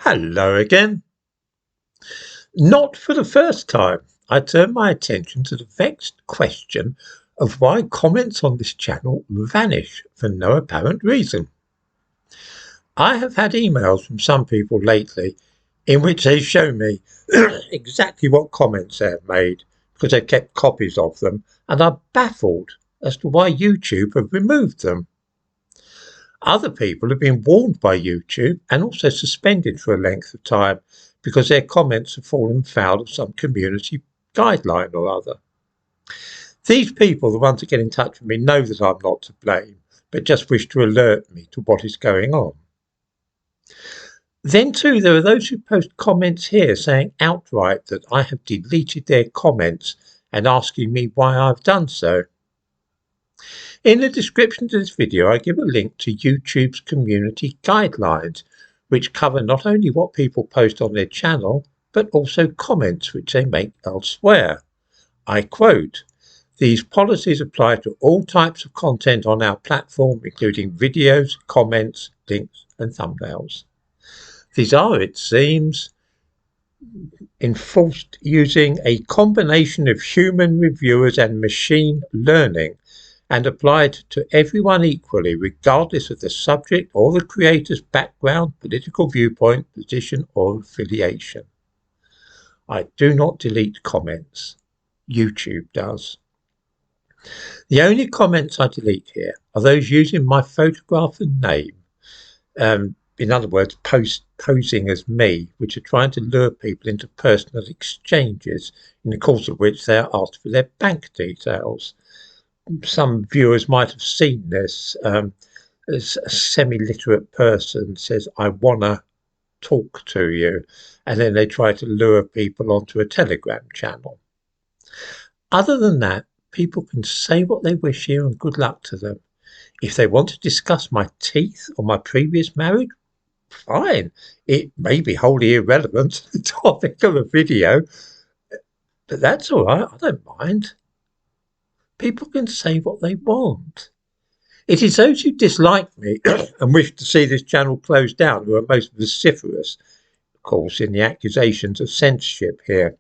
Hello again. Not for the first time, I turn my attention to the vexed question of why comments on this channel vanish for no apparent reason. I have had emails from some people lately in which they show me exactly what comments they have made because they've kept copies of them and are baffled as to why YouTube have removed them. Other people have been warned by YouTube and also suspended for a length of time because their comments have fallen foul of some community guideline or other. These people, the ones that get in touch with me, know that I'm not to blame, but just wish to alert me to what is going on. Then too, there are those who post comments here saying outright that I have deleted their comments and asking me why I've done so. In the description to this video, I give a link to YouTube's community guidelines, which cover not only what people post on their channel, but also comments which they make elsewhere. I quote, "These policies apply to all types of content on our platform, including videos, comments, links, and thumbnails. These are, it seems, enforced using a combination of human reviewers and machine learning and applied to everyone equally, regardless of the subject or the creator's background, political viewpoint, position, or affiliation. I do not delete comments. YouTube does. The only comments I delete here are those using my photograph and name. In other words, posing as me, which are trying to lure people into personal exchanges, in the course of which they are asked for their bank details. Some viewers might have seen this. As a semi-literate person says, "I wanna talk to you," and then they try to lure people onto a Telegram channel. Other than that, people can say what they wish here and good luck to them. If they want to discuss my teeth or my previous marriage, fine. It may be wholly irrelevant to the topic of a video, but that's all right. I don't mind. People can say what they want. It is those who dislike me and wish to see this channel closed down who are most vociferous, of course, in the accusations of censorship here.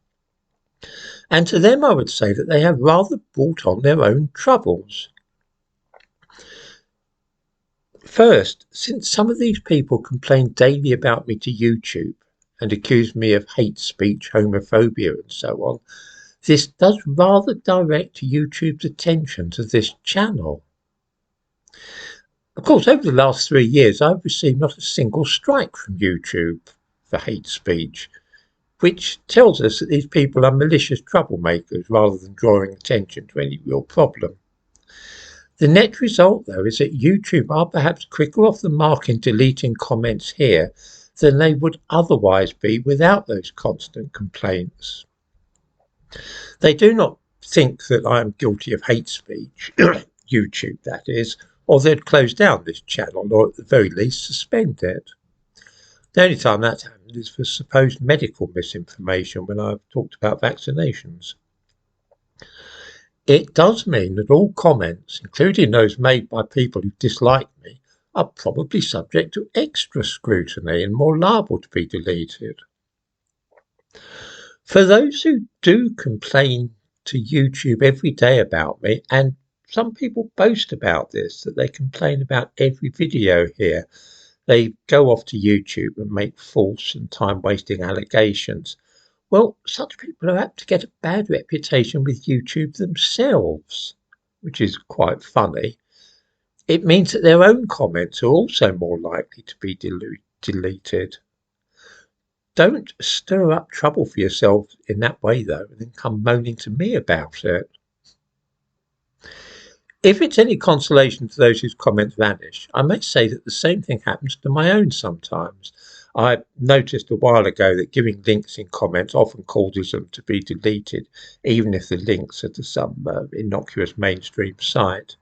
And to them I would say that they have rather brought on their own troubles. First, since some of these people complain daily about me to YouTube and accuse me of hate speech, homophobia and so on, this does rather direct YouTube's attention to this channel. Of course, over the last 3 years, I've received not a single strike from YouTube for hate speech, which tells us that these people are malicious troublemakers rather than drawing attention to any real problem. The net result, though, is that YouTube are perhaps quicker off the mark in deleting comments here than they would otherwise be without those constant complaints. They do not think that I am guilty of hate speech, YouTube that is, or they'd close down this channel or at the very least suspend it. The only time that's happened is for supposed medical misinformation when I've talked about vaccinations. It does mean that all comments, including those made by people who dislike me, are probably subject to extra scrutiny and more liable to be deleted. For those who do complain to YouTube every day about me, and some people boast about this, that they complain about every video here, they go off to YouTube and make false and time-wasting allegations. Well, such people are apt to get a bad reputation with YouTube themselves, which is quite funny. It means that their own comments are also more likely to be deleted. Don't stir up trouble for yourself in that way, though, and then come moaning to me about it. If it's any consolation to those whose comments vanish, I may say that the same thing happens to my own sometimes. I noticed a while ago that giving links in comments often causes them to be deleted, even if the links are to some innocuous mainstream site.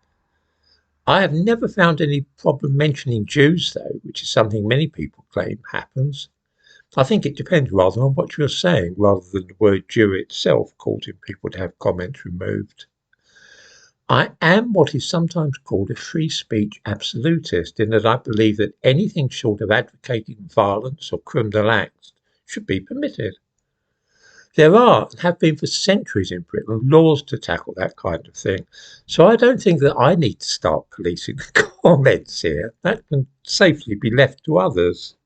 I have never found any problem mentioning Jews, though, which is something many people claim happens. I think it depends rather on what you're saying, rather than the word Jew itself causing people to have comments removed. I am what is sometimes called a free speech absolutist, in that I believe that anything short of advocating violence or criminal acts should be permitted. There are and have been for centuries in Britain laws to tackle that kind of thing. So I don't think that I need to start policing the comments here. That can safely be left to others.